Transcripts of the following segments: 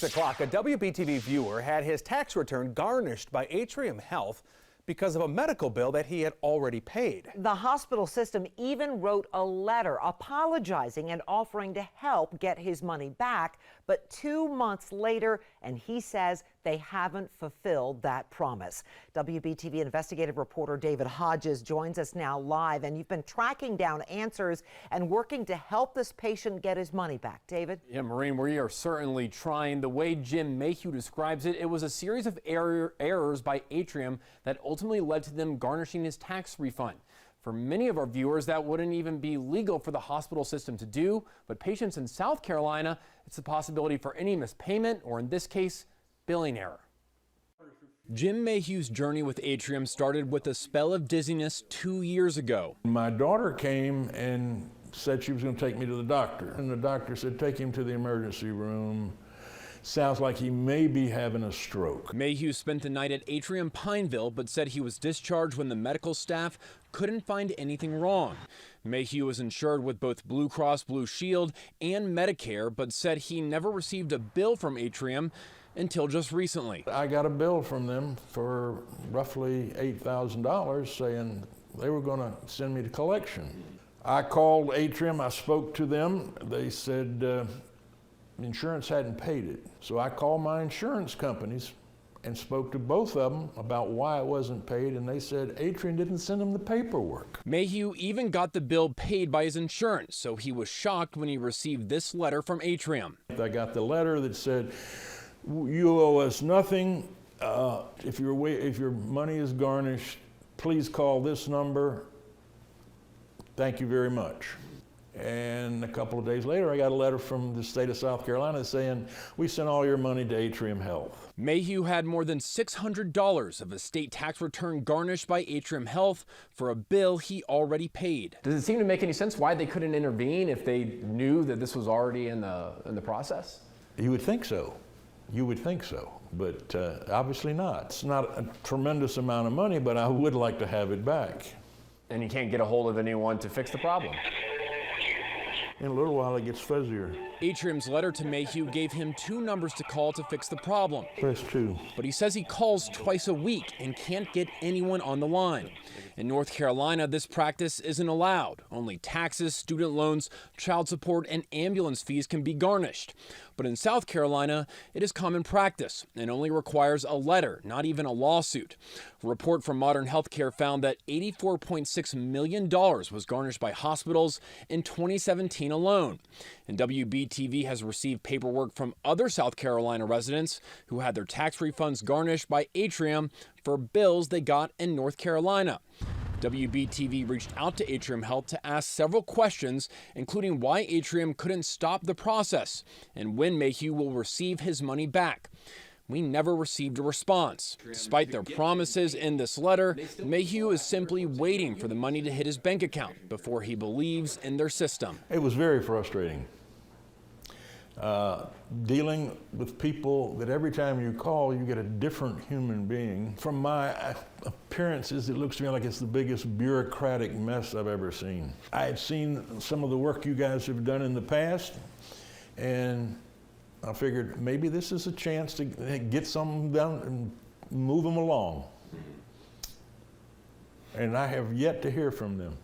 6 o'clock, a WBTV viewer had his tax return garnished by Atrium Health because of a medical bill that he had already paid. The hospital system even wrote a letter apologizing and offering to help get his money back. But 2 months later, and he says they haven't fulfilled that promise. WBTV investigative reporter David Hodges joins us now live, and you've been tracking down answers and working to help this patient get his money back. David? Yeah, Maureen, we are certainly trying. The way Jim Mayhew describes it, it was a series of errors by Atrium that ultimately led to them garnishing his tax refund. For many of our viewers, that wouldn't even be legal for the hospital system to do, but patients in South Carolina, it's the possibility for any missed payment, or in this case, billing error. Jim Mayhew's journey with Atrium started with a spell of dizziness 2 years ago. My daughter came and said she was going to take me to the doctor, and the doctor said, take him to the emergency room. Sounds like he may be having a stroke. Mayhew spent the night at Atrium Pineville, but said he was discharged when the medical staff couldn't find anything wrong. Mayhew was insured with both Blue Cross Blue Shield and Medicare, but said he never received a bill from Atrium until just recently. I got a bill from them for roughly $8,000 saying they were going to send me to collection. I called Atrium, I spoke to them. They said insurance hadn't paid it. So I called my insurance companies and spoke to both of them about why it wasn't paid, and they said Atrium didn't send them the paperwork. Mayhew even got the bill paid by his insurance, so he was shocked when he received this letter from Atrium. I got the letter that said, you owe us nothing. If your money is garnished, please call this number. Thank you very much. And a couple of days later, I got a letter from the state of South Carolina saying, we sent all your money to Atrium Health. Mayhew had more than $600 of a state tax return garnished by Atrium Health for a bill he already paid. Does it seem to make any sense why they couldn't intervene if they knew that this was already in the process? You would think so. You would think so, but obviously not. It's not a tremendous amount of money, but I would like to have it back. And you can't get a hold of anyone to fix the problem? In a little while, it gets fuzzier. Atrium's letter to Mayhew gave him 2 numbers to call to fix the problem. Press 2. But he says he calls twice a week and can't get anyone on the line. In North Carolina, this practice isn't allowed. Only taxes, student loans, child support, and ambulance fees can be garnished. But in South Carolina, it is common practice and only requires a letter, not even a lawsuit. A report from Modern Healthcare found that $84.6 million was garnished by hospitals in 2017 alone. And WBTV has received paperwork from other South Carolina residents who had their tax refunds garnished by Atrium for bills they got in North Carolina. WBTV reached out to Atrium Health to ask several questions, including why Atrium couldn't stop the process and when Mayhew will receive his money back. We never received a response. Despite their promises in this letter, Mayhew is simply waiting for the money to hit his bank account before he believes in their system. It was very frustrating. Dealing with people that every time you call, you get a different human being. From my appearances, it looks to me like it's the biggest bureaucratic mess I've ever seen. I had seen some of the work you guys have done in the past, and I figured maybe this is a chance to get something done and move them along. And I have yet to hear from them.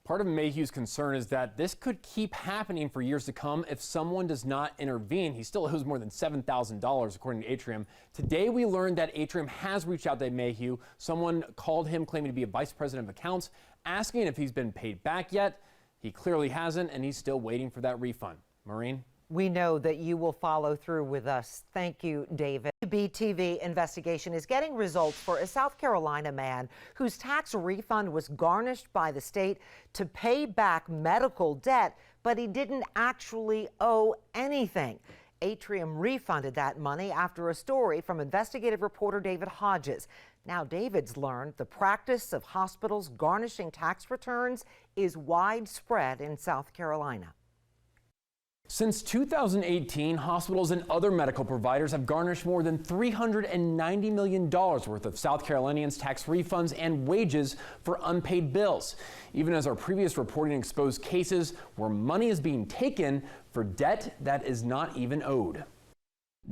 Part of Mayhew's concern is that this could keep happening for years to come if someone does not intervene. He still owes more than $7,000 according to Atrium. Today we learned that Atrium has reached out to Mayhew. Someone called him claiming to be a vice president of accounts, asking if he's been paid back yet. He clearly hasn't, and he's still waiting for that refund. Maureen? We know that you will follow through with us. Thank you, David. WBTV Investigation is getting results for a South Carolina man whose tax refund was garnished by the state to pay back medical debt, but he didn't actually owe anything. Atrium refunded that money after a story from investigative reporter David Hodges. Now, David's learned the practice of hospitals garnishing tax returns is widespread in South Carolina. Since 2018, hospitals and other medical providers have garnished more than $390 million worth of South Carolinians' tax refunds and wages for unpaid bills, even as our previous reporting exposed cases where money is being taken for debt that is not even owed.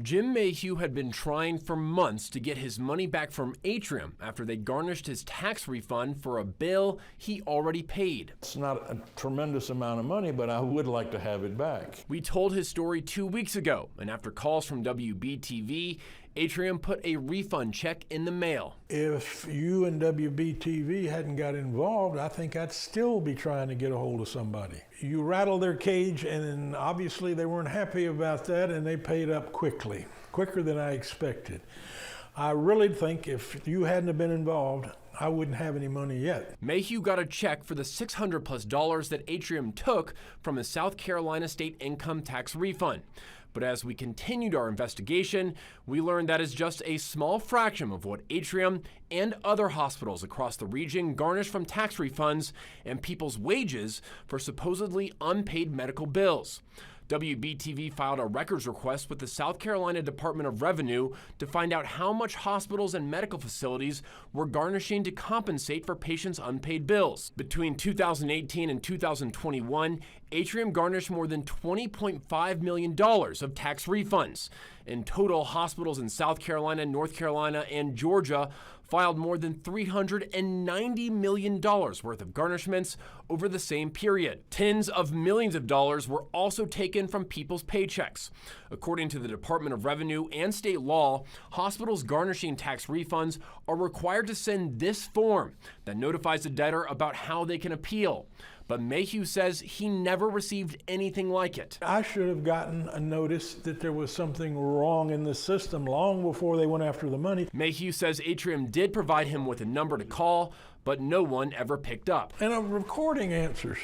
Jim Mayhew had been trying for months to get his money back from Atrium after they garnished his tax refund for a bill he already paid. It's not a tremendous amount of money, but I would like to have it back. We told his story 2 weeks ago, and after calls from WBTV, Atrium put a refund check in the mail. If you and WBTV hadn't got involved, I think I'd still be trying to get a hold of somebody. You rattled their cage, and then obviously they weren't happy about that, and they paid up quickly, quicker than I expected. I really think if you hadn't have been involved, I wouldn't have any money yet. Mayhew got a check for the $600+ that Atrium took from his South Carolina state income tax refund. But as we continued our investigation, we learned that is just a small fraction of what Atrium and other hospitals across the region garnish from tax refunds and people's wages for supposedly unpaid medical bills. WBTV filed a records request with the South Carolina Department of Revenue to find out how much hospitals and medical facilities were garnishing to compensate for patients' unpaid bills. Between 2018 and 2021, Atrium garnished more than $20.5 million of tax refunds. In total, hospitals in South Carolina, North Carolina, and Georgia filed more than $390 million worth of garnishments over the same period. Tens of millions of dollars were also taken from people's paychecks. According to the Department of Revenue and state law, hospitals garnishing tax refunds are required to send this form that notifies the debtor about how they can appeal. But Mayhew says he never received anything like it. I should have gotten a notice that there was something wrong in the system long before they went after the money. Mayhew says Atrium did provide him with a number to call, but no one ever picked up. And a recording answers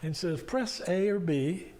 and says, press A or B,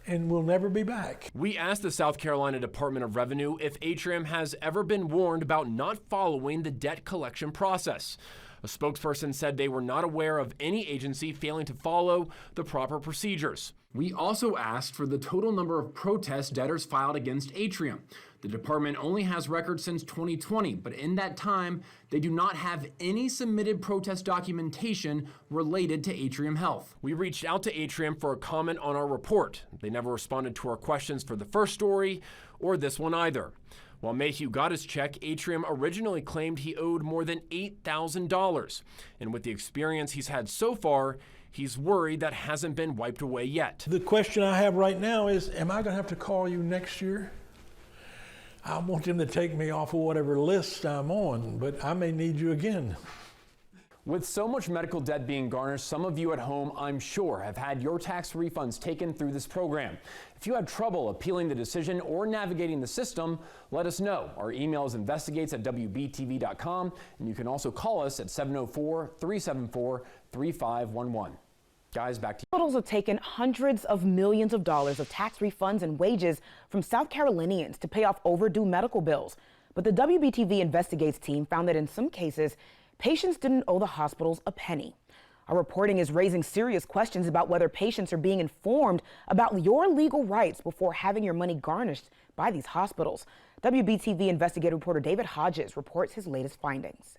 and we'll never be back. We asked the South Carolina Department of Revenue if Atrium has ever been warned about not following the debt collection process. A spokesperson said they were not aware of any agency failing to follow the proper procedures. We also asked for the total number of protests debtors filed against Atrium. The department only has records since 2020, but in that time, they do not have any submitted protest documentation related to Atrium Health. We reached out to Atrium for a comment on our report. They never responded to our questions for the first story or this one either. While Mayhew got his check, Atrium originally claimed he owed more than $8,000. And with the experience he's had so far, he's worried that hasn't been wiped away yet. The question I have right now is, am I going to have to call you next year? I want them to take me off of whatever list I'm on, but I may need you again. With so much medical debt being garnished, some of you at home, I'm sure, have had your tax refunds taken through this program. If you had trouble appealing the decision or navigating the system, let us know. Our email is investigates@wbtv.com, and you can also call us at 704-374-3511. Guys, back to you. Hospitals have taken hundreds of millions of dollars of tax refunds and wages from South Carolinians to pay off overdue medical bills. But the WBTV Investigates team found that in some cases, patients didn't owe the hospitals a penny. Our reporting is raising serious questions about whether patients are being informed about your legal rights before having your money garnished by these hospitals. WBTV investigative reporter David Hodges reports his latest findings.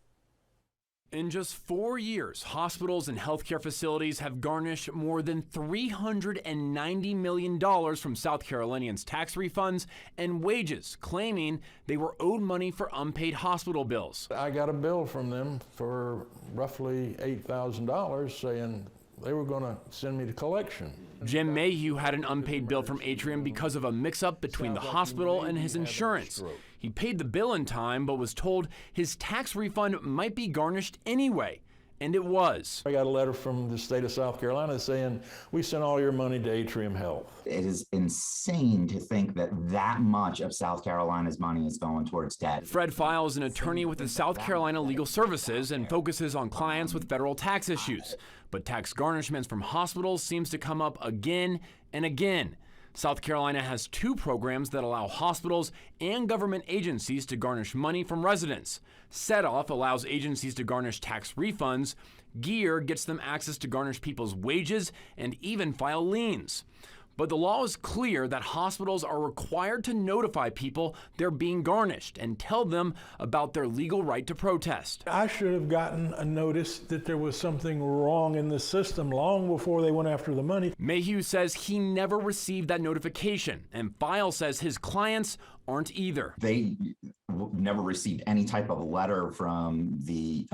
In just 4 years, hospitals and healthcare facilities have garnished more than $390 million from South Carolinians' tax refunds and wages, claiming they were owed money for unpaid hospital bills. I got a bill from them for roughly $8,000 saying they were going to send me to collection. Jim Mayhew had an unpaid bill from Atrium because of a mix-up between the hospital and his insurance. He paid the bill in time, but was told his tax refund might be garnished anyway, and it was. I got a letter from the state of South Carolina saying, we sent all your money to Atrium Health. It is insane to think that that much of South Carolina's money is going towards debt. Fred File is an attorney with the South Carolina Legal Services and focuses on clients with federal tax issues. But tax garnishments from hospitals seems to come up again and again. South Carolina has 2 programs that allow hospitals and government agencies to garnish money from residents. Set Off allows agencies to garnish tax refunds. Gear gets them access to garnish people's wages and even file liens. But the law is clear that hospitals are required to notify people they're being garnished and tell them about their legal right to protest. I should have gotten a notice that there was something wrong in the system long before they went after the money. Mayhew says he never received that notification, and File says his clients aren't either. They never received any type of letter from the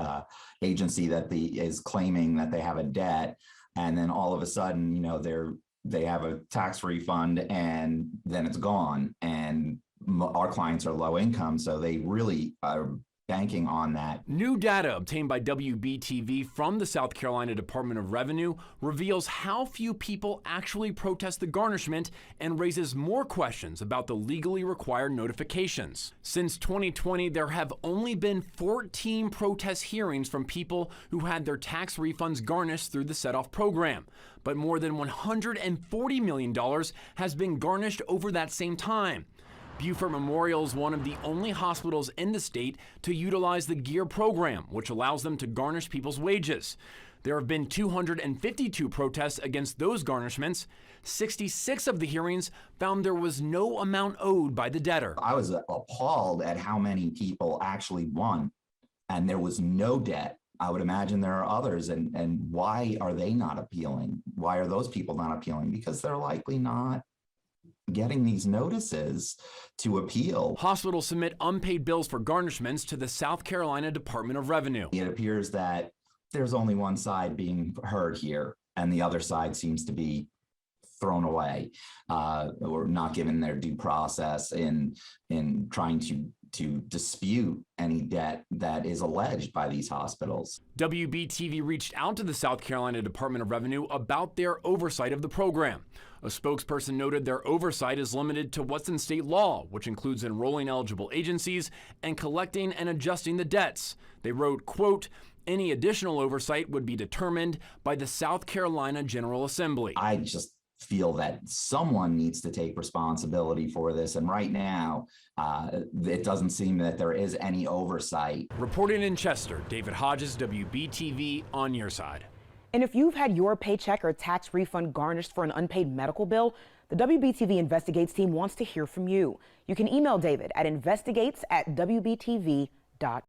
agency that is claiming that they have a debt, and then all of a sudden, you know, they have a tax refund and then it's gone. And our clients are low income, so they really are banking on that. New data obtained by WBTV from the South Carolina Department of Revenue reveals how few people actually protest the garnishment and raises more questions about the legally required notifications. Since 2020, there have only been 14 protest hearings from people who had their tax refunds garnished through the set-off program, but more than $140 million has been garnished over that same time. Beaufort Memorial is one of the only hospitals in the state to utilize the GEAR program, which allows them to garnish people's wages. There have been 252 protests against those garnishments. 66 of the hearings found there was no amount owed by the debtor. I was appalled at how many people actually won, and there was no debt. I would imagine there are others, and why are they not appealing? Why are those people not appealing? Because they're likely not getting these notices to appeal. Hospitals submit unpaid bills for garnishments to the South Carolina Department of Revenue. It appears that there's only one side being heard here, and the other side seems to be thrown away or not given their due process in trying to dispute any debt that is alleged by these hospitals. WBTV reached out to the South Carolina Department of Revenue about their oversight of the program. A spokesperson noted their oversight is limited to what's in state law, which includes enrolling eligible agencies and collecting and adjusting the debts. They wrote, quote, "Any additional oversight would be determined by the South Carolina General Assembly." I just feel that someone needs to take responsibility for this, and right now it doesn't seem that there is any oversight. Reporting in Chester, David Hodges, WBTV, on your side. And if you've had your paycheck or tax refund garnished for an unpaid medical bill, the WBTV Investigates team wants to hear from you. You can email David at investigates@wbtv.com.